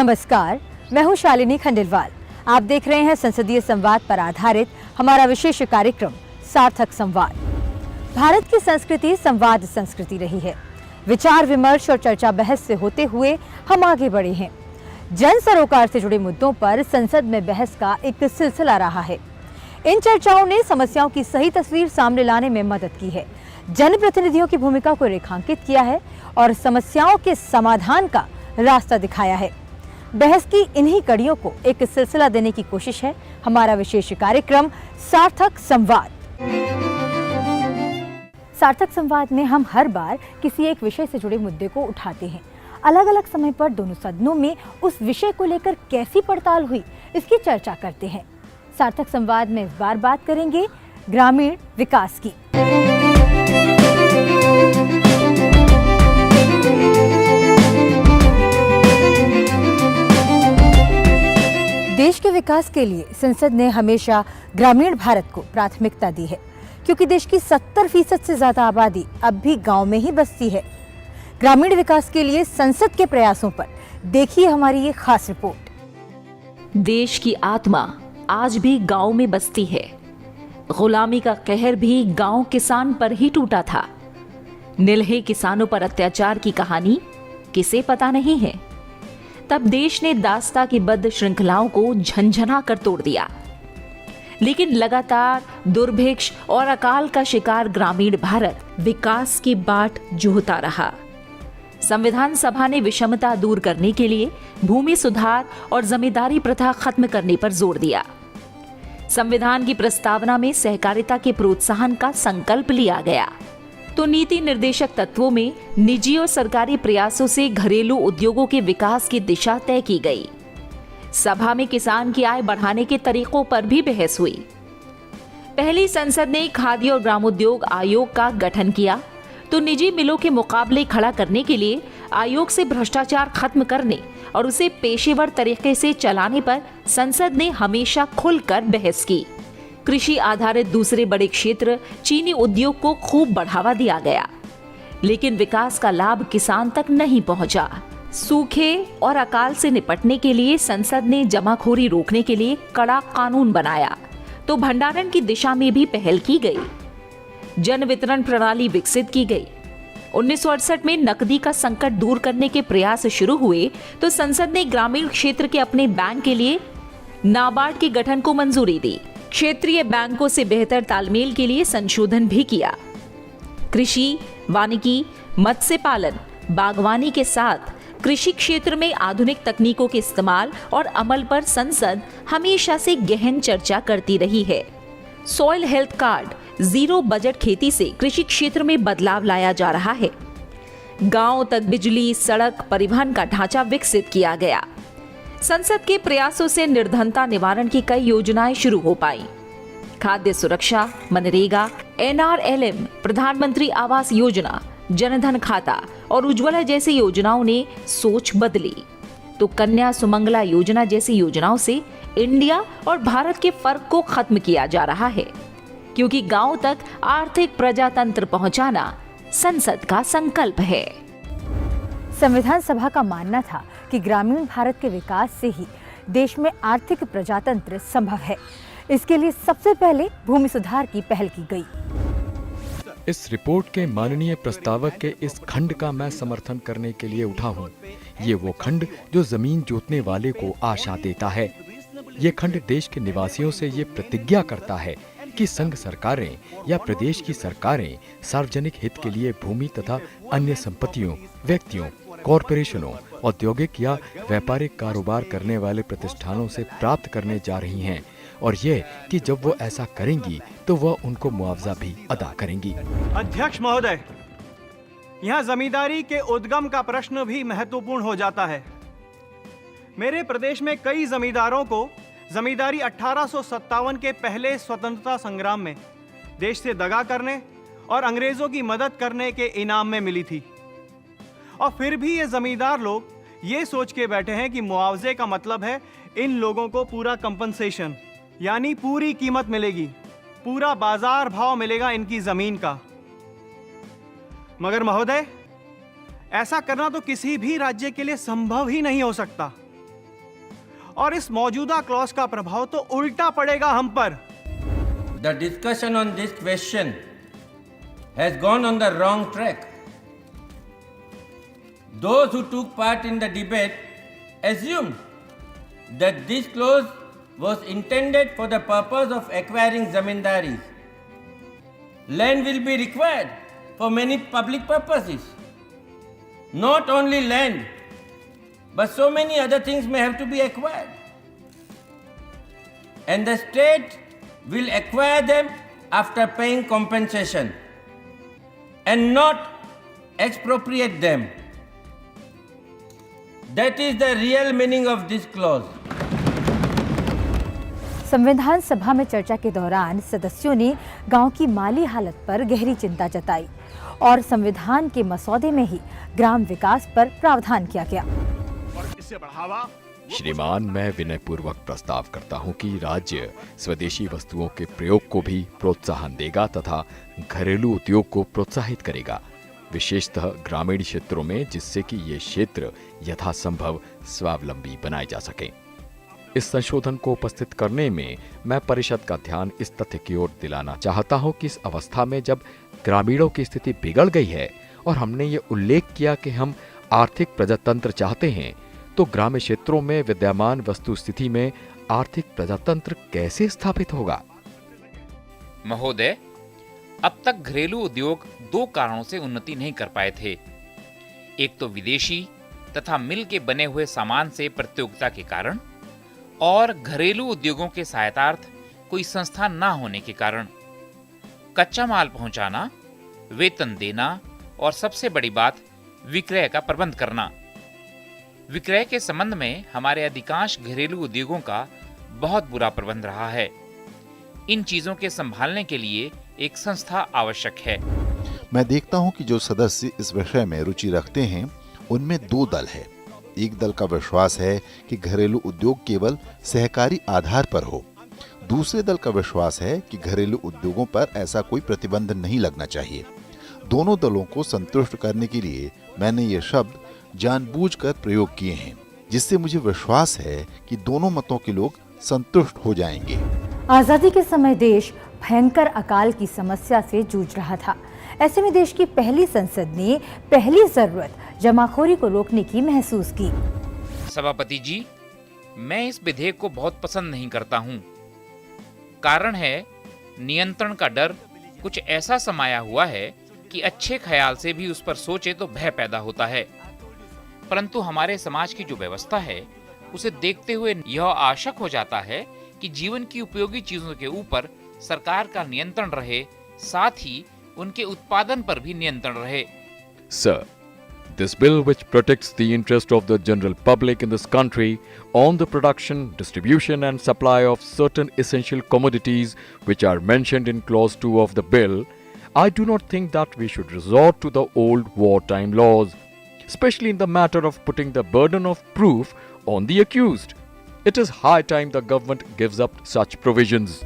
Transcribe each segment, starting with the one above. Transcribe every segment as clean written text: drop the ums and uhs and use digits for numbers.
नमस्कार, मैं हूं शालिनी खंडेलवाल। आप देख रहे हैं संसदीय संवाद पर आधारित हमारा विशेष कार्यक्रम सार्थक संवाद। भारत की संस्कृति संवाद संस्कृति रही है। विचार विमर्श और चर्चा बहस से होते हुए हम आगे बढ़े हैं। जन सरोकार से जुड़े मुद्दों पर संसद में बहस का एक सिलसिला रहा है। इन चर्चाओं ने समस्याओं की सही तस्वीर सामने लाने में मदद की है, जनप्रतिनिधियों की भूमिका को रेखांकित किया है और समस्याओं के समाधान का रास्ता दिखाया है। बहस की इन्हीं कड़ियों को एक सिलसिला देने की कोशिश है हमारा विशेष कार्यक्रम सार्थक संवाद। सार्थक संवाद में हम हर बार किसी एक विषय से जुड़े मुद्दे को उठाते हैं। अलग अलग समय पर दोनों सदनों में उस विषय को लेकर कैसी पड़ताल हुई, इसकी चर्चा करते हैं। सार्थक संवाद में इस बार बात करेंगे ग्रामीण विकास की। देश के विकास के लिए संसद ने हमेशा ग्रामीण भारत को प्राथमिकता दी है, क्योंकि देश की 70% से ज्यादा आबादी अब भी गांव में ही बसती है। ग्रामीण विकास के लिए संसद के प्रयासों पर देखिए हमारी ये खास रिपोर्ट। देश की आत्मा आज भी गांव में बसती है। गुलामी का कहर भी गांव किसान पर ही टूटा था। निलहे किसानों पर अत्याचार की कहानी किसे पता नहीं है। तब देश ने दास्ता की बद्ध श्रृंखलाओं को झंझना कर तोड़ दिया, लेकिन लगातार दुर्भिक्ष और अकाल का शिकार ग्रामीण भारत विकास की बाट जोहता रहा। संविधान सभा ने विषमता दूर करने के लिए भूमि सुधार और जमींदारी प्रथा खत्म करने पर जोर दिया। संविधान की प्रस्तावना में सहकारिता के प्रोत्साहन का संकल्प लिया गया, तो नीति निर्देशक तत्वों में निजी और सरकारी प्रयासों से घरेलू उद्योगों के विकास की दिशा तय की गई। सभा में किसान की आय बढ़ाने के तरीकों पर भी बहस हुई। पहली संसद ने खादी और ग्रामोद्योग आयोग का गठन किया, तो निजी मिलों के मुकाबले खड़ा करने के लिए आयोग से भ्रष्टाचार खत्म करने और उसे पेशेवर तरीके से चलाने पर संसद ने हमेशा खुलकर बहस की। कृषि आधारित दूसरे बड़े क्षेत्र चीनी उद्योग को खूब बढ़ावा दिया गया, लेकिन विकास का लाभ किसान तक नहीं पहुंचा। सूखे और अकाल से निपटने के लिए संसद ने जमाखोरी रोकने के लिए कड़ा कानून बनाया, तो भंडारण की दिशा में भी पहल की गई। जन वितरण प्रणाली विकसित की गई। 1968 में नकदी का संकट दूर करने के प्रयास शुरू हुए, तो संसद ने ग्रामीण क्षेत्र के अपने बैंक के लिए नाबार्ड के गठन को मंजूरी दी। क्षेत्रीय बैंकों से बेहतर तालमेल के लिए संशोधन भी किया। कृषि, वानिकी, मत्स्य पालन, बागवानी के साथ कृषि क्षेत्र में आधुनिक तकनीकों के इस्तेमाल और अमल पर संसद हमेशा से गहन चर्चा करती रही है। Soil health card, zero budget खेती से कृषि क्षेत्र में बदलाव लाया जा रहा है। गांव तक बिजली, सड़क, परिवहन का ढांचा विकसित किया गया। संसद के प्रयासों से निर्धनता निवारण की कई योजनाएं शुरू हो पाई। खाद्य सुरक्षा, मनरेगा, NRLM, प्रधानमंत्री आवास योजना, जनधन खाता और उज्ज्वला जैसी योजनाओं ने सोच बदली, तो कन्या सुमंगला योजना जैसी योजनाओं से इंडिया और भारत के फर्क को खत्म किया जा रहा है, क्योंकि गांव तक आर्थिक प्रजातंत्र पहुंचाना संसद का संकल्प है। संविधान सभा का मानना था कि ग्रामीण भारत के विकास से ही देश में आर्थिक प्रजातंत्र संभव है। इसके लिए सबसे पहले भूमि सुधार की पहल की गई। इस रिपोर्ट के माननीय प्रस्तावक के इस खंड का मैं समर्थन करने के लिए उठा हूँ। ये वो खंड जो जमीन जोतने वाले को आशा देता है। ये खंड देश के निवासियों से ये प्रतिज्ञा करता है कि संघ सरकारें या प्रदेश की सरकारें सार्वजनिक हित के लिए भूमि तथा अन्य संपत्तियों, व्यक्तियों, कॉरपोरेशनों, औद्योगिक या व्यापारिक कारोबार करने वाले प्रतिष्ठानों से प्राप्त करने जा रही हैं, और ये कि जब वो ऐसा करेंगी तो वह उनको मुआवजा भी अदा करेंगी। अध्यक्ष महोदय, यहाँ जमींदारी के उद्गम का प्रश्न भी महत्वपूर्ण हो जाता है। मेरे प्रदेश में कई जमींदारों को जमींदारी 1857 के पहले स्वतंत्रता संग्राम में देश से दगा करने और अंग्रेजों की मदद करने के इनाम में मिली थी, और फिर भी ये जमींदार लोग ये सोच के बैठे हैं कि मुआवजे का मतलब है इन लोगों को पूरा कंपनसेशन, यानी पूरी कीमत मिलेगी, पूरा बाजार भाव मिलेगा इनकी जमीन का। मगर महोदय, ऐसा करना तो किसी भी राज्य के लिए संभव ही नहीं हो सकता। और इस मौजूदा क्लॉज का प्रभाव तो उल्टा पड़ेगा हम पर। The discussion on this question has gone on the wrong track. Those who took part in the debate assumed that this clause was intended for the purpose of acquiring zamindaris. Land will be required for many public purposes. Not only land, but so many other things may have to be acquired. And the state will acquire them after paying compensation and not expropriate them. That is the real meaning of this clause. संविधान सभा में चर्चा के दौरान सदस्यों ने गांव की माली हालत पर गहरी चिंता जताई और संविधान के मसौदे में ही ग्राम विकास पर प्रावधान किया गया। श्रीमान, मैं विनयपूर्वक प्रस्ताव करता हूं कि राज्य स्वदेशी वस्तुओं के प्रयोग को भी प्रोत्साहन देगा तथा घरेलू उद्योग को प्रोत्साहित करेगा, विशेषतः ग्रामीण क्षेत्रों में, जिससे कि ये क्षेत्र यथासंभव स्वावलंबी बनाए जा सकें। इस संशोधन को उपस्थित करने में मैं परिषद का ध्यान इस तथ्य की ओर दिलाना चाहता हूं कि इस अवस्था में जब ग्रामीणों की स्थिति बिगड़ गई है और हमने ये उल्लेख किया कि हम आर्थिक प्रजातंत्र चाहते हैं, तो ग्रामीण क्षेत्रों में विद्यमान वस्तु स्थिति में आर्थिक प्रजातंत्र कैसे स्थापित होगा? महोदय, अब तक घरेलू उद्योग दो कारणों से उन्नति नहीं कर पाए थे। एक तो विदेशी तथा मिल के बने हुए सामान से प्रतियोगिता के कारण, और घरेलू उद्योगों के सहायतार्थ कोई संस्था न होने के कारण। कच्चा माल पहुंचाना, वेतन देना और सबसे बड़ी बात विक्रय का प्रबंध करना। विक्रय के संबंध में हमारे अधिकांश घरेलू उद्योगों का बहुत बुरा प्रबंध रहा है। इन चीजों के संभालने के लिए एक संस्था आवश्यक है। मैं देखता हूं कि जो सदस्य इस विषय में रुचि रखते हैं उनमें दो दल है। एक दल का विश्वास है कि घरेलू उद्योग केवल सहकारी आधार पर हो। दूसरे दल का विश्वास है कि घरेलू उद्योगों पर ऐसा कोई प्रतिबंध नहीं लगना चाहिए। दोनों दलों को संतुष्ट करने के लिए मैंने ये शब्द जानबूझकर प्रयोग किए हैं, जिससे मुझे विश्वास है कि दोनों मतों के लोग संतुष्ट हो जाएंगे। आजादी के समय देश भयंकर अकाल की समस्या से जूझ रहा था। ऐसे में देश की पहली संसद ने पहली जरूरत जमाखोरी को रोकने की महसूस की। सभापति जी, मैं इस विधेयक को बहुत पसंद नहीं करता हूं। कारण है नियंत्रण का डर कुछ ऐसा समाया हुआ है कि अच्छे ख्याल से भी उस पर सोचे तो भय पैदा होता है। परंतु हमारे समाज की जो व्यवस्था है उसे देखते हुए यह आवश्यक हो जाता है कि जीवन की उपयोगी चीजों के ऊपर सरकार का नियंत्रण रहे, साथ ही उनके उत्पादन पर भी नियंत्रण रहे। Sir, this bill, which protects the interest of the general public in this country on the production, distribution and supply of certain essential commodities which are mentioned in clause 2 of the bill, I do not think that we should resort to the old wartime laws, especially in the matter of putting the burden of proof on the accused. It is high time the government gives up such provisions.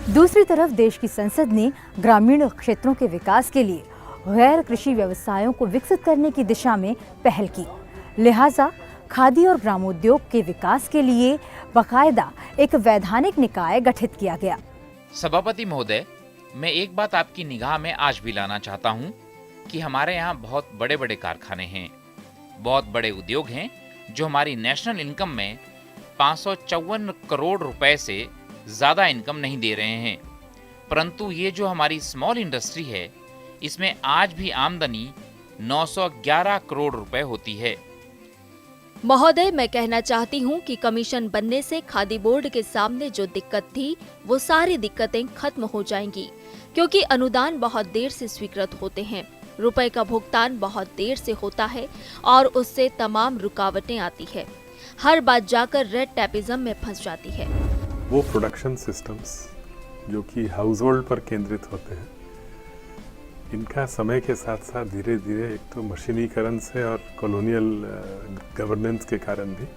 दूसरी तरफ देश की संसद ने ग्रामीण क्षेत्रों के विकास के लिए गैर कृषि व्यवसायों को विकसित करने की दिशा में पहल की। लिहाजा खादी और ग्रामोद्योग के विकास के लिए बाकायदा एक वैधानिक निकाय गठित किया गया। सभापति महोदय, मैं एक बात आपकी निगाह में आज भी लाना चाहता हूं कि हमारे यहाँ बहुत बड़े बड़े कारखाने हैं, बहुत बड़े उद्योग हैं जो हमारी नेशनल इनकम में 554 करोड़ रुपए से ज्यादा इनकम नहीं दे रहे हैं। परंतु ये जो हमारी स्मॉल इंडस्ट्री है, इसमें आज भी आमदनी 911 करोड़ रुपए होती है। महोदय, मैं कहना चाहती हूं कि कमीशन बनने से खादी बोर्ड के सामने जो दिक्कत थी वो सारी दिक्कतें खत्म हो जाएंगी, क्योंकि अनुदान बहुत देर से स्वीकृत होते हैं, रुपए का भुगतान बहुत देर से होता है और उससे तमाम रुकावटें आती है। हर बात जाकर रेड टैपिज्म में फंस जाती है। वो प्रोडक्शन सिस्टम्स जो कि हाउस होल्ड पर केंद्रित होते हैं, इनका समय के साथ साथ धीरे धीरे एक तो मशीनीकरण से और कॉलोनियल गवर्नेंस के कारण भी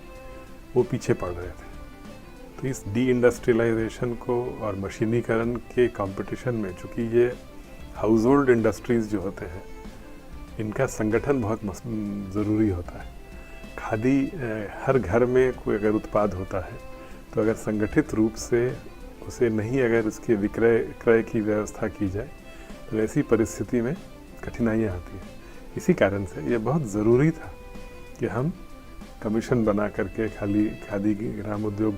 वो पीछे पड़ रहे थे। तो इस डी इंडस्ट्रियलाइजेशन को और मशीनीकरण के कंपटीशन में, चूँकि ये हाउस होल्ड इंडस्ट्रीज जो होते हैं, इनका संगठन बहुत ज़रूरी होता है। खादी हर घर में कोई अगर उत्पाद होता है तो अगर संगठित रूप से उसे नहीं अगर उसके विक्रय क्रय की व्यवस्था की जाए तो ऐसी परिस्थिति में कठिनाइयाँ आती हैं। इसी कारण से ये बहुत ज़रूरी था कि हम कमीशन बना करके खादी ग्राम उद्योग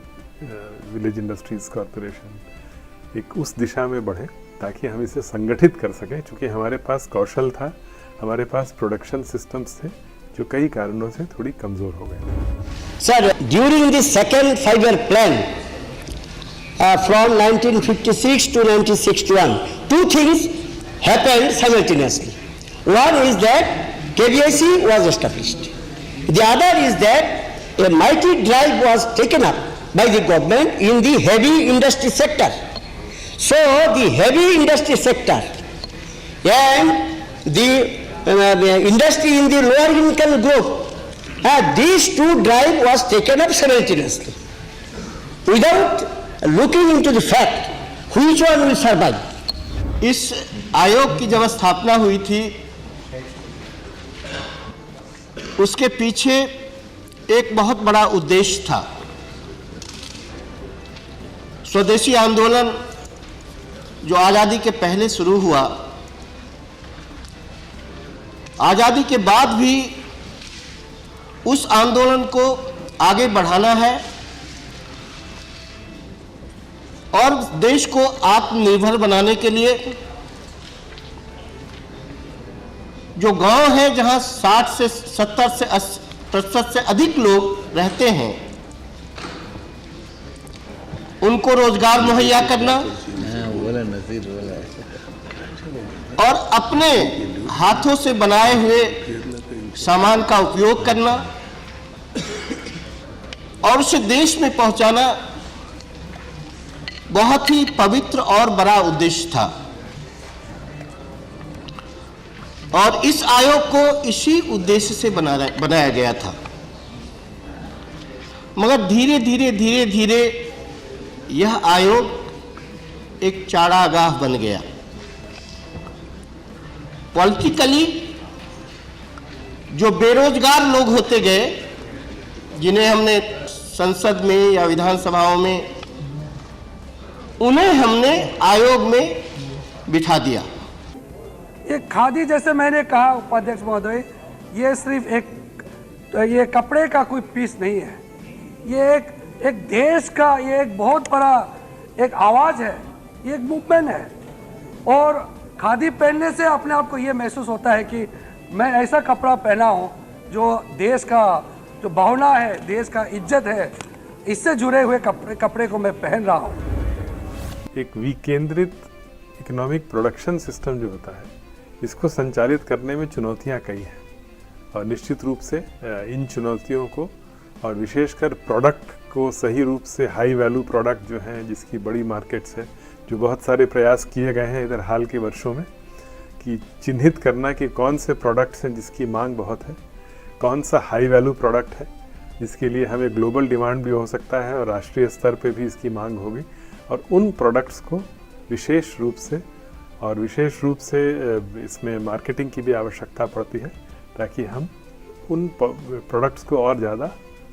विलेज इंडस्ट्रीज़ कॉरपोरेशन एक उस दिशा में बढ़े ताकि हम इसे संगठित कर सकें, क्योंकि हमारे पास कौशल था, हमारे पास प्रोडक्शन सिस्टम्स थे जो कई कारणों से थोड़ी कमज़ोर हो गए। Sir, during the second 5-year plan from 1956 to 1961, two things happened simultaneously. One is that KVIC was established. The other is that a mighty drive was taken up by the government in the heavy industry sector. So the heavy industry sector and the industry in the lower income group, these two drive was taken up simultaneously without looking into the fact which one will survive. इस आयोग की जब स्थापना हुई थी उसके पीछे एक बहुत बड़ा उद्देश्य था। स्वदेशी आंदोलन जो आज़ादी के पहले शुरू हुआ, आज़ादी के बाद भी उस आंदोलन को आगे बढ़ाना है और देश को आत्मनिर्भर बनाने के लिए जो गांव हैं जहां 60 से 70 से 80% से अधिक लोग रहते हैं उनको रोजगार मुहैया करना और अपने हाथों से बनाए हुए सामान का उपयोग करना और उसे देश में पहुंचाना बहुत ही पवित्र और बड़ा उद्देश्य था। और इस आयोग को इसी उद्देश्य से बनाया गया था। मगर धीरे धीरे यह आयोग एक चारागाह बन गया। पॉलिटिकली जो बेरोजगार लोग होते गए, जिन्हें हमने संसद में या विधानसभाओं में, उन्हें हमने आयोग में बिठा दिया। ये खादी, जैसे मैंने कहा उपाध्यक्ष महोदय, ये सिर्फ ये कपड़े का कोई पीस नहीं है, ये एक देश का, ये एक बहुत बड़ा एक आवाज़ है, ये एक मूवमेंट है। और खादी पहनने से अपने आप को ये महसूस होता है कि मैं ऐसा कपड़ा पहना हूँ जो देश का जो भावना है, देश का इज्जत है, इससे जुड़े हुए कपड़े को मैं पहन रहा हूँ। एक विकेंद्रित इकोनॉमिक प्रोडक्शन सिस्टम जो होता है, इसको संचालित करने में चुनौतियां कई हैं और निश्चित रूप से इन चुनौतियों को और विशेषकर प्रोडक्ट को सही रूप से हाई वैल्यू प्रोडक्ट जो हैं, जिसकी बड़ी मार्केट्स है, जो बहुत सारे प्रयास किए गए हैं इधर हाल के वर्षों में कि चिन्हित करना कि कौन से प्रोडक्ट्स हैं जिसकी मांग बहुत है, कौन सा हाई वैल्यू प्रोडक्ट है जिसके लिए हमें ग्लोबल डिमांड भी हो सकता है और राष्ट्रीय स्तर पे भी इसकी मांग होगी, और उन प्रोडक्ट्स को विशेष रूप से इसमें मार्केटिंग की भी आवश्यकता पड़ती है ताकि हम उन प्रोडक्ट्स को और ज़्यादा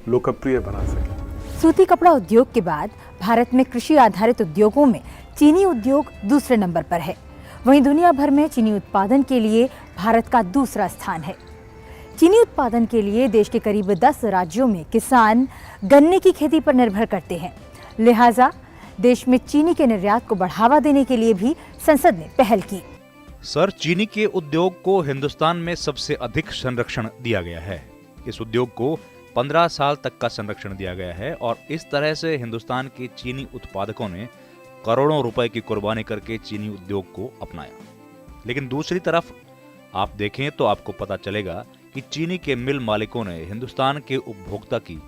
लोकप्रिय बना सकें। सूती कपड़ा उद्योग के बाद भारत में कृषि आधारित उद्योगों में चीनी उद्योग दूसरे नंबर पर है। वहीं दुनिया भर में चीनी उत्पादन के लिए भारत का दूसरा स्थान है। चीनी उत्पादन के लिए देश के करीब 10 राज्यों में किसान गन्ने की खेती पर निर्भर करते हैं। लिहाजा देश में चीनी के निर्यात को बढ़ावा देने के लिए भी संसद ने पहल की। सर, चीनी के उद्योग को हिंदुस्तान में सबसे अधिक संरक्षण दिया गया है। इस उद्योग को 15 साल तक का संरक्षण दिया गया है और इस तरह से हिंदुस्तान के चीनी उत्पादकों ने करोड़ों रुपए की कुर्बानी करके चीनी उद्योग को अपनाया। लेकिन दूसरी तरफ आप देखें तो आपको पता चलेगा कि चीनी के मिल मालिकों ने हिंदुस्तान के उपभोक्ता की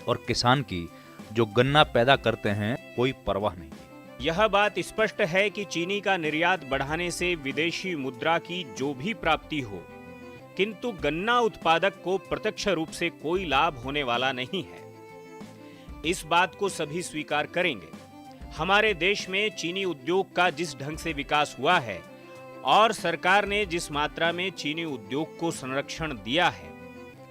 और किसान की जो गन्ना पैदा करते हैं कोई परवाह नहीं। यह बात स्पष्ट है कि चीनी का निर्यात बढ़ाने से विदेशी मुद्रा की जो भी प्राप्ति हो, किंतु गन्ना उत्पादक को प्रत्यक्ष रूप से कोई लाभ होने वाला नहीं है। इस बात को सभी स्वीकार करेंगे। हमारे देश में चीनी उद्योग का जिस ढंग से विकास हुआ है और सरकार ने जिस मात्रा में चीनी उद्योग को संरक्षण दिया है,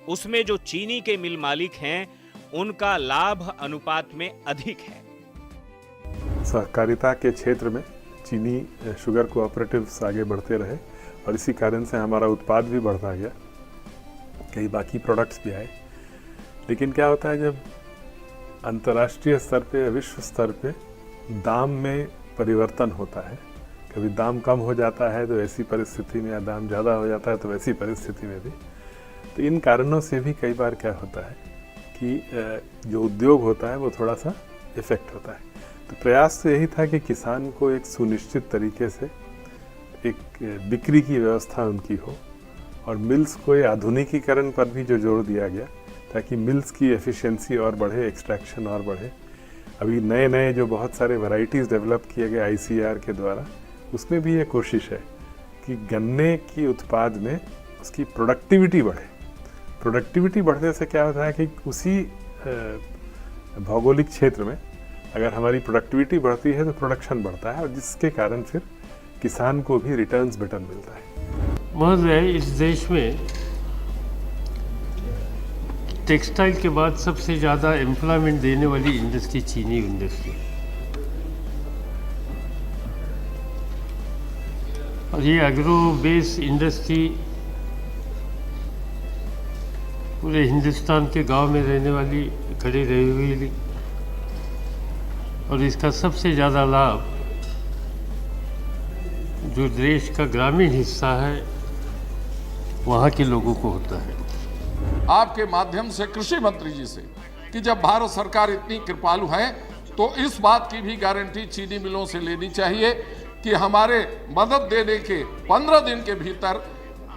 उसमें जो चीनी के मिल मालिक हैं उनका लाभ अनुपात में अधिक है। सहकारिता के क्षेत्र में चीनी शुगर कोऑपरेटिव्स आगे बढ़ते रहे और इसी कारण से हमारा उत्पाद भी बढ़ता गया, कई बाकी प्रोडक्ट्स भी आए। लेकिन क्या होता है जब अंतर्राष्ट्रीय स्तर पे, विश्व स्तर पे दाम में परिवर्तन होता है, कभी दाम कम हो जाता है तो ऐसी परिस्थिति में, या दाम ज़्यादा हो जाता है तो वैसी परिस्थिति में भी, तो इन कारणों से भी कई बार क्या होता है कि जो उद्योग होता है वो थोड़ा सा इफेक्ट होता है। तो प्रयास तो यही था कि किसान को एक सुनिश्चित तरीके से एक बिक्री की व्यवस्था उनकी हो, और मिल्स को ये आधुनिकीकरण पर भी जो जोर दिया गया ताकि मिल्स की एफिशिएंसी और बढ़े, एक्सट्रैक्शन और बढ़े। अभी नए नए जो बहुत सारे वैरायटीज़ डेवलप किए गए ICAR के द्वारा, उसमें भी ये कोशिश है कि गन्ने की उत्पाद में उसकी प्रोडक्टिविटी बढ़े। प्रोडक्टिविटी बढ़ने से क्या होता है कि उसी भौगोलिक क्षेत्र में अगर हमारी प्रोडक्टिविटी बढ़ती है तो प्रोडक्शन बढ़ता है, और जिसके कारण फिर किसान को भी रिटर्न्स बेटर मिलता है। महोदय, इस देश में टेक्सटाइल के बाद सबसे ज़्यादा एम्प्लॉयमेंट देने वाली इंडस्ट्री चीनी इंडस्ट्री, और ये एग्रो बेस इंडस्ट्री पूरे हिंदुस्तान के गांव में रहने वाली, खड़ी रही हुई, और इसका सबसे ज़्यादा लाभ जो देश का ग्रामीण हिस्सा है वहाँ के लोगों को होता है। आपके माध्यम से कृषि मंत्री जी से कि जब भारत सरकार इतनी कृपालु है तो इस बात की भी गारंटी चीनी मिलों से लेनी चाहिए कि हमारे मदद देने के 15 दिन के भीतर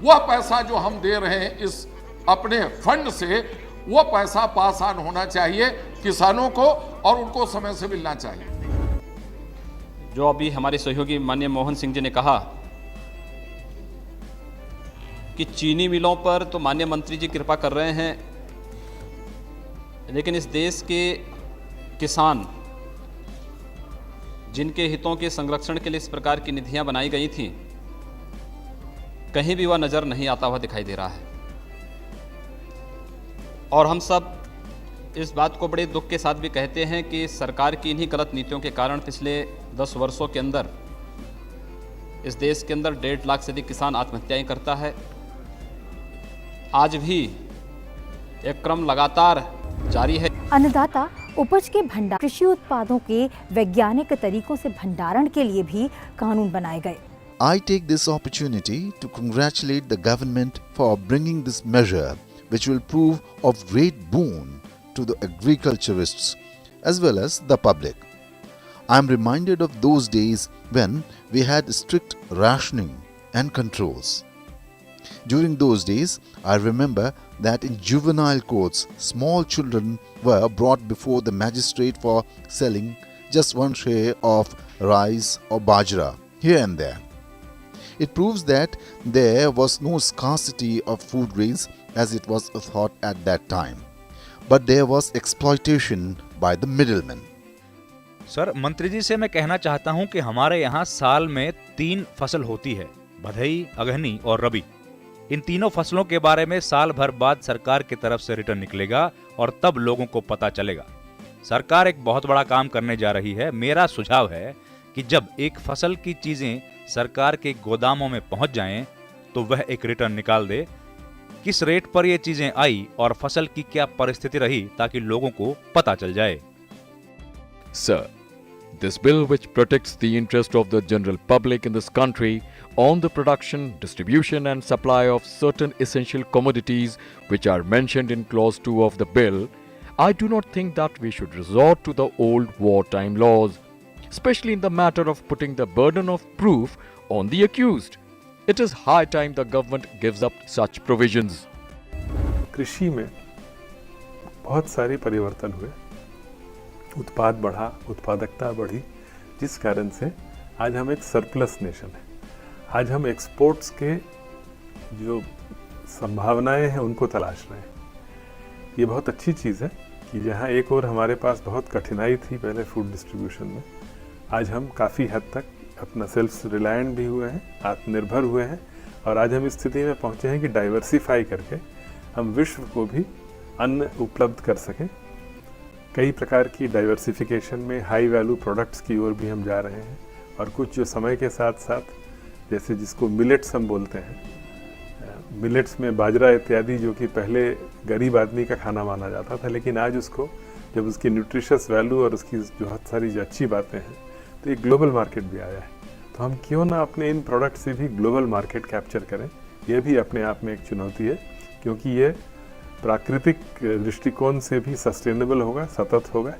वह पैसा जो हम दे रहे हैं इस अपने फंड से, वो पैसा पास ऑन होना चाहिए किसानों को और उनको समय से मिलना चाहिए। जो अभी हमारे सहयोगी माननीय मोहन सिंह जी ने कहा कि चीनी मिलों पर तो माननीय मंत्री जी कृपा कर रहे हैं, लेकिन इस देश के किसान जिनके हितों के संरक्षण के लिए इस प्रकार की निधियां बनाई गई थी, कहीं भी वह नज़र नहीं आता हुआ दिखाई दे रहा है। और हम सब इस बात को बड़े दुख के साथ भी कहते हैं कि सरकार की इन्हीं गलत नीतियों के कारण पिछले 10 वर्षों के अंदर इस देश के अंदर 1.5 लाख से अधिक किसान आत्महत्याएं करता है। आज भी एक क्रम लगातार जारी है। अन्नदाता उपज के भंडार, कृषि उत्पादों के वैज्ञानिक तरीकों से भंडारण के लिए भी कानून बनाए गए। I take this opportunity to congratulate the government for bringing this measure, which will prove of great boon to the agriculturists as well as the public. I am reminded of those days when we had strict rationing and controls. During those days, I remember that in juvenile courts, small children were brought before the magistrate for selling just one share of rice or bajra here and there. It proves that there was no scarcity of food grains as it was thought at that time, but there was exploitation by the middlemen. Sir, मंत्री जी से मैं कहना चाहता हूं कि हमारे यहाँ साल में 3 फसल होती है, भदई, अगहनी और रबी। इन तीनों फसलों के बारे में साल भर बाद सरकार की तरफ से रिटर्न निकलेगा और तब लोगों को पता चलेगा। सरकार एक बहुत बड़ा काम करने जा रही है। मेरा सुझाव है कि जब एक फसल की चीजें सरकार के गोदामों में पहुंच जाएं, तो वह एक रिटर्न निकाल दे, किस रेट पर ये चीजें आई और फसल की क्या परिस्थिति रही, ताकि लोगों को पता चल जाए। Sir, this bill, which protects the interest of the general public in this country on the production, distribution and supply of certain essential commodities which are mentioned in clause 2 of the bill, I do not think that we should resort to the old wartime laws, especially in the matter of putting the burden of proof on the accused. It is high time the government gives up such provisions. कृषि में बहुत सारे परिवर्तन हुए, उत्पाद बढ़ा, उत्पादकता बढ़ी, जिस कारण से आज हम एक सरप्लस नेशन है। आज हम एक्सपोर्ट्स के जो संभावनाएं हैं उनको तलाश रहे हैं। ये बहुत अच्छी चीज़ है कि जहाँ एक और हमारे पास बहुत कठिनाई थी पहले फूड डिस्ट्रीब्यूशन में, आज हम काफ़ी हद तक अपना सेल्फ रिलायंट भी हुए हैं, आत्मनिर्भर हुए हैं, और आज हम इस स्थिति में पहुँचे हैं कि डाइवर्सिफाई करके हम विश्व को भी अन्न उपलब्ध कर सकें। कई प्रकार की डाइवर्सिफिकेशन में हाई वैल्यू प्रोडक्ट्स की ओर भी हम जा रहे हैं, और कुछ जो समय के साथ साथ, जैसे जिसको मिलेट्स हम बोलते हैं, मिलेट्स में बाजरा इत्यादि, जो कि पहले गरीब आदमी का खाना माना जाता था, लेकिन आज उसको जब उसकी न्यूट्रिशियस वैल्यू और उसकी जो बहुत सारी जो अच्छी बातें हैं, तो एक ग्लोबल मार्केट भी आया है। तो हम क्यों ना अपने इन प्रोडक्ट से भी ग्लोबल मार्केट कैप्चर करें। यह भी अपने आप में एक चुनौती है, क्योंकि ये प्राकृतिक दृष्टिकोण से भी सस्टेनेबल होगा, सतत होगा,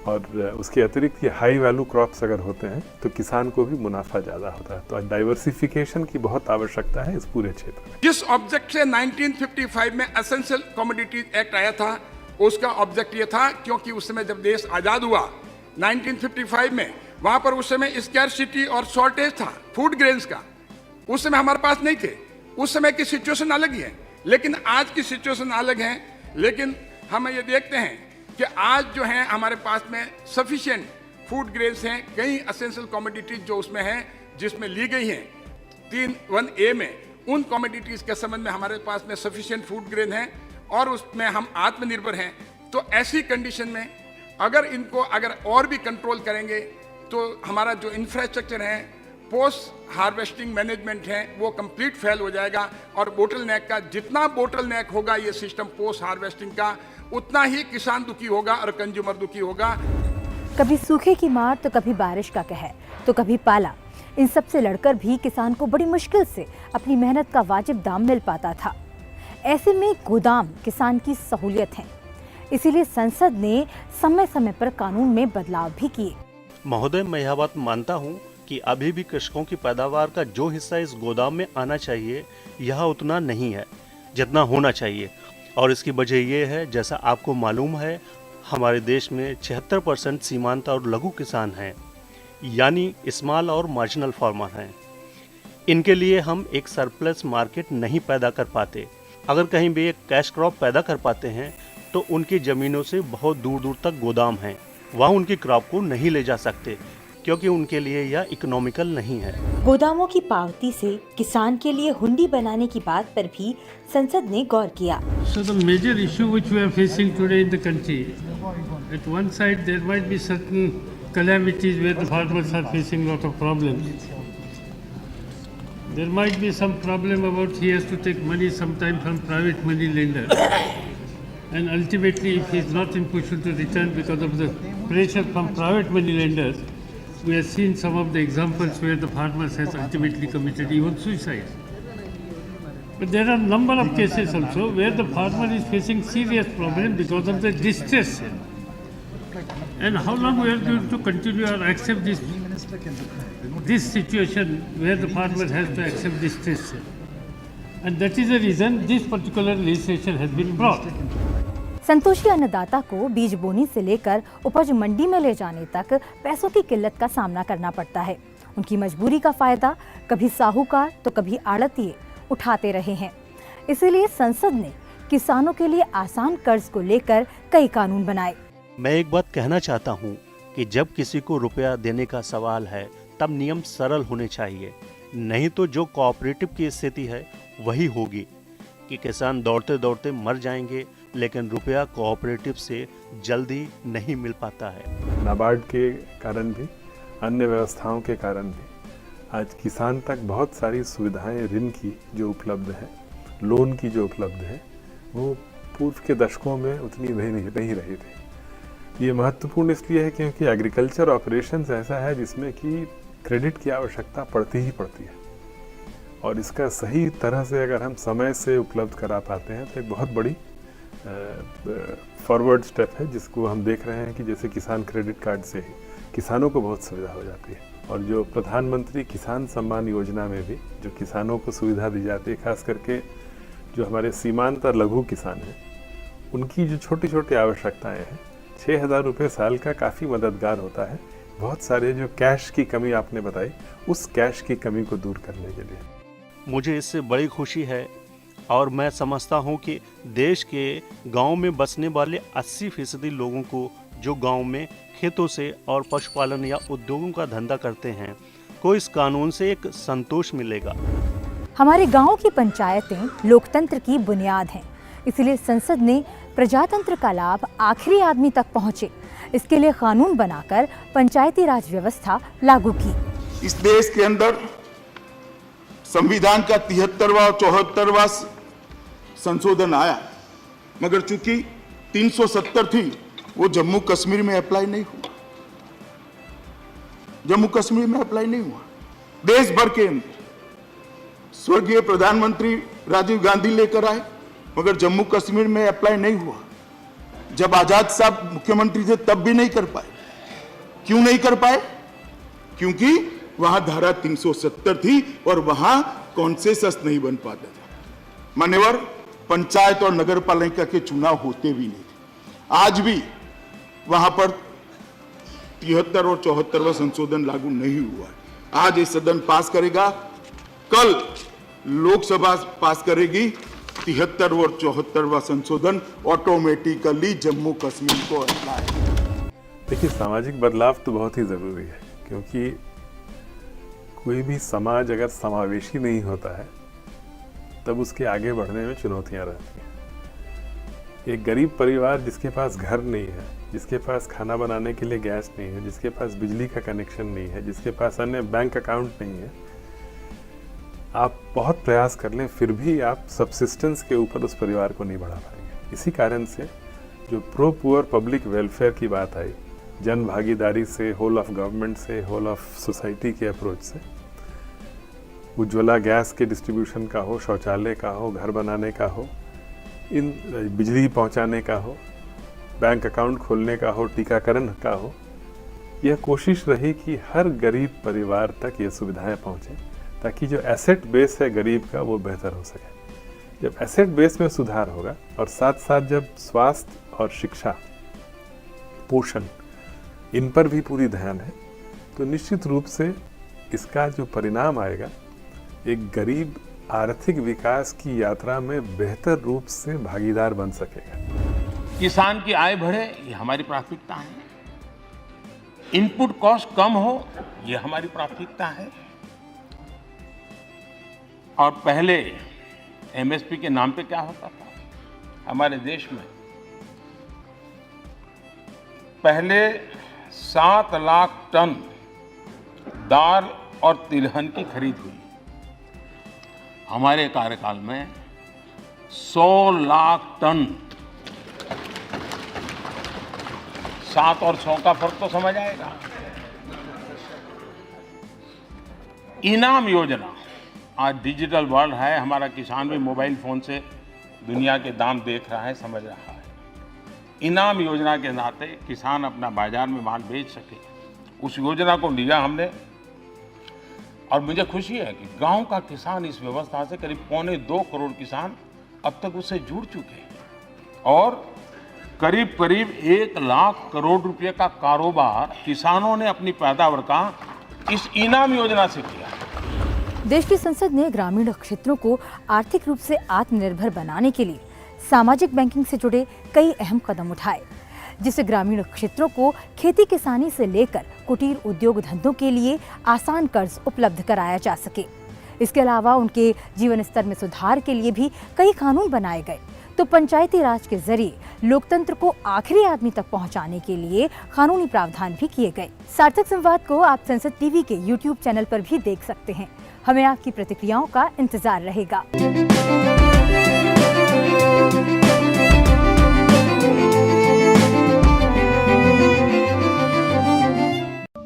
और उसके अतिरिक्त ये हाई वैल्यू क्रॉप्स अगर होते हैं तो किसान को भी मुनाफा ज़्यादा होता है। तो डाइवर्सिफिकेशन की बहुत आवश्यकता है इस पूरे क्षेत्र में। जिस ऑब्जेक्ट से 1955 में एसेंशियल कमोडिटीज एक्ट आया था, उसका ऑब्जेक्ट ये था, क्योंकि उस समय जब देश आज़ाद हुआ 1955 में, वहाँ पर उस समय स्कैर्सिटी और शॉर्टेज था फूड ग्रेन्स का। उस समय हमारे पास नहीं थे, उस समय की सिचुएशन अलग ही है, लेकिन आज की सिचुएशन अलग है। लेकिन हम ये देखते हैं कि आज जो है हमारे पास में सफिशिएंट फूड ग्रेन्स हैं। कई एसेंशियल कमोडिटीज जो उसमें हैं, जिसमें ली गई हैं 3(1)A में, उन कमोडिटीज के संबंध में हमारे पास में सफिशिएंट फूड ग्रेन है और उसमें हम आत्मनिर्भर हैं। तो ऐसी कंडीशन में अगर इनको और भी कंट्रोल करेंगे तो हमारा जो इंफ्रास्ट्रक्चर है, पोस्ट हार्वेस्टिंग मैनेजमेंट है, वो कंप्लीट फेल हो जाएगा। और बोटल नेक का जितना बोटल नेक होगा ये सिस्टम पोस्ट हार्वेस्टिंग का, उतना ही किसान दुखी होगा और कंज्यूमर दुखी होगा। कभी सूखे की मार तो कभी बारिश का कहर तो कभी पाला। इन सब से लड़कर भी किसान को बड़ी मुश्किल से अपनी मेहनत का वाजिब दाम मिल पाता था। ऐसे में गोदाम किसान की सहूलियत है, इसीलिए संसद ने समय समय पर कानून में बदलाव भी किए। महोदय, मैं यह बात मानता हूँ कि अभी भी कृषकों की पैदावार का जो हिस्सा इस गोदाम में आना चाहिए, यह उतना नहीं है जितना होना चाहिए। और इसकी वजह ये है, जैसा आपको मालूम है, हमारे देश में 76% सीमांत और लघु किसान हैं, यानी स्मॉल और मार्जिनल फार्मर हैं। इनके लिए हम एक सरप्लस मार्केट नहीं पैदा कर पाते। अगर कहीं भी एक कैश क्रॉप पैदा कर पाते हैं तो उनकी ज़मीनों से बहुत दूर दूर तक गोदाम हैं, वहाँ उनकी क्रॉप को नहीं ले जा सकते, क्योंकि उनके लिए यह इकोनॉमिकल नहीं है। गोदामों की पावती से किसान के लिए हुंडी बनाने की बात पर भी संसद ने गौर किया। So the major issue which we are facing today in the country, at one side there might be certain calamities where the farmers are facing lot of problems. There might be some problem about he has to take money sometime from private money lender, and ultimately if he is not in position to return because of the pressure from private money lenders, we have seen some of the examples where the farmers has ultimately committed even suicide. But there are number of cases also where the farmer is facing serious problem because of the distress. And how long we are going to continue or accept this situation where the farmer has to accept distress? And that is the reason this particular legislation has been brought. Santoshi अन्नदाता को बीज बोनी से लेकर उपज मंडी में ले जाने तक पैसों की किल्लत का सामना करना पड़ता है। उनकी मजबूरी का फायदा कभी साहूकार तो कभी आड़तिए उठाते रहे हैं। इसीलिए संसद ने किसानों के लिए आसान कर्ज को लेकर कई कानून बनाए। मैं एक बात कहना चाहता हूँ कि जब किसी को रुपया देने का सवाल है तब नियम सरल होने चाहिए, नहीं तो जो कोऑपरेटिव की स्थिति है वही होगी कि किसान दौड़ते दौड़ते मर जाएंगे, लेकिन रुपया कोऑपरेटिव से जल्दी नहीं मिल पाता है। नाबार्ड के कारण भी, अन्य व्यवस्थाओं के कारण भी आज किसान तक बहुत सारी सुविधाएं ऋण की जो उपलब्ध है, लोन की जो उपलब्ध है, वो पूर्व के दशकों में उतनी नहीं रही थी। ये महत्वपूर्ण इसलिए है क्योंकि एग्रीकल्चर ऑपरेशंस ऐसा है जिसमें कि क्रेडिट की आवश्यकता पड़ती ही पड़ती है, और इसका सही तरह से अगर हम समय से उपलब्ध करा पाते हैं तो एक बहुत बड़ी फॉरवर्ड स्टेप है, जिसको हम देख रहे हैं कि जैसे किसान क्रेडिट कार्ड से ही किसानों को बहुत सुविधा हो जाती है। और जो प्रधानमंत्री किसान सम्मान योजना में भी जो किसानों को सुविधा दी जाती है, खास करके जो हमारे सीमांत और लघु किसान हैं, उनकी जो छोटी छोटी आवश्यकताएं हैं, 6,000 रुपये साल का काफ़ी मददगार होता है। बहुत सारे जो कैश की कमी आपने बताई, उस कैश की कमी को दूर करने के लिए मुझे इससे बड़ी खुशी है, और मैं समझता हूं कि देश के गांव में बसने वाले 80% लोगों को जो गांव में खेतों से और पशुपालन या उद्योगों का धंधा करते हैं, को इस कानून से एक संतोष मिलेगा। हमारे गांव की पंचायतें लोकतंत्र की बुनियाद हैं। इसलिए संसद ने प्रजातंत्र का लाभ आखिरी आदमी तक पहुंचे, इसके लिए कानून बनाकर पंचायती राज व्यवस्था लागू की। इस देश के अंदर संविधान का 73वां और 74वां संशोधन आया, मगर चूंकि 370 थी वो जम्मू कश्मीर में अप्लाई नहीं हुआ। जम्मू कश्मीर में अप्लाई नहीं हुआ। देश भर के अंदर स्वर्गीय प्रधानमंत्री राजीव गांधी लेकर आए, मगर जम्मू कश्मीर में अप्लाई नहीं हुआ। जब आजाद साहब मुख्यमंत्री थे तब भी नहीं कर पाए। क्यों नहीं कर पाए? क्योंकि वहां धारा 370 थी और वहां कॉन्सेंसस नहीं बन पाता था। मान्यवर, पंचायत और नगर पालिका के चुनाव होते भी नहीं थे। आज भी वहां पर 73 और 74वां संशोधन लागू नहीं हुआ है। आज ये सदन पास करेगा, कल लोकसभा पास करेगी। 73 और 74वां संशोधन ऑटोमेटिकली जम्मू कश्मीर को अप्लाई। देखिए, सामाजिक बदलाव तो बहुत ही ज़रूरी है, क्योंकि कोई भी समाज अगर समावेशी नहीं होता है तब उसके आगे बढ़ने में चुनौतियां रहती हैं। एक गरीब परिवार जिसके पास घर नहीं है, जिसके पास खाना बनाने के लिए गैस नहीं है, जिसके पास बिजली का कनेक्शन नहीं है, जिसके पास अन्य बैंक अकाउंट नहीं है, आप बहुत प्रयास कर लें फिर भी आप सबसिस्टेंस के ऊपर उस परिवार को नहीं बढ़ा पाएंगे। इसी कारण से जो प्रो पुअर पब्लिक वेलफेयर की बात आई, जन भागीदारी से, होल ऑफ गवर्नमेंट से, होल ऑफ सोसाइटी के अप्रोच से, उज्ज्वला गैस के डिस्ट्रीब्यूशन का हो, शौचालय का हो, घर बनाने का हो, इन बिजली पहुंचाने का हो, बैंक अकाउंट खोलने का हो, टीकाकरण का हो, यह कोशिश रही कि हर गरीब परिवार तक ये सुविधाएं पहुंचे, ताकि जो एसेट बेस है गरीब का वो बेहतर हो सके। जब एसेट बेस में सुधार होगा और साथ साथ जब स्वास्थ्य और शिक्षा, पोषण, इन पर भी पूरी ध्यान है, तो निश्चित रूप से इसका जो परिणाम आएगा, एक गरीब आर्थिक विकास की यात्रा में बेहतर रूप से भागीदार बन सकेगा। किसान की आय बढ़े, ये हमारी प्राथमिकता है। इनपुट कॉस्ट कम हो, ये हमारी प्राथमिकता है। और पहले एमएसपी के नाम पे क्या होता था हमारे देश में? पहले 7 लाख टन दाल और तिलहन की खरीद हुई। हमारे कार्यकाल में 100 लाख टन। 7 और 100 का फर्क तो समझ आएगा। इनाम योजना, आज डिजिटल वर्ल्ड है, हमारा किसान भी मोबाइल फोन से दुनिया के दाम देख रहा है, समझ रहा है। इनाम योजना के नाते किसान अपना बाजार में माल बेच सके, उस योजना को लिया हमने। और मुझे खुशी है कि गांव का किसान इस व्यवस्था से करीब 2.25 करोड़ किसान अब तक उससे जुड़ चुके हैं और करीब 1 लाख करोड़ रुपए का कारोबार किसानों ने अपनी पैदावार का इस इनाम योजना से किया। देश की संसद ने ग्रामीण क्षेत्रों को आर्थिक रूप से आत्मनिर्भर बनाने के लिए सामाजिक बैंकिंग से जुड़े कई अहम कदम उठाए, जिससे ग्रामीण क्षेत्रों को खेती किसानी से लेकर कुटीर उद्योग धंधों के लिए आसान कर्ज उपलब्ध कराया जा सके। इसके अलावा उनके जीवन स्तर में सुधार के लिए भी कई कानून बनाए गए। तो पंचायती राज के जरिए लोकतंत्र को आखिरी आदमी तक पहुंचाने के लिए कानूनी प्रावधान भी किए गए। सार्थक संवाद को आप संसद टीवी के YouTube चैनल पर भी देख सकते हैं। हमें आपकी प्रतिक्रियाओं का इंतजार रहेगा।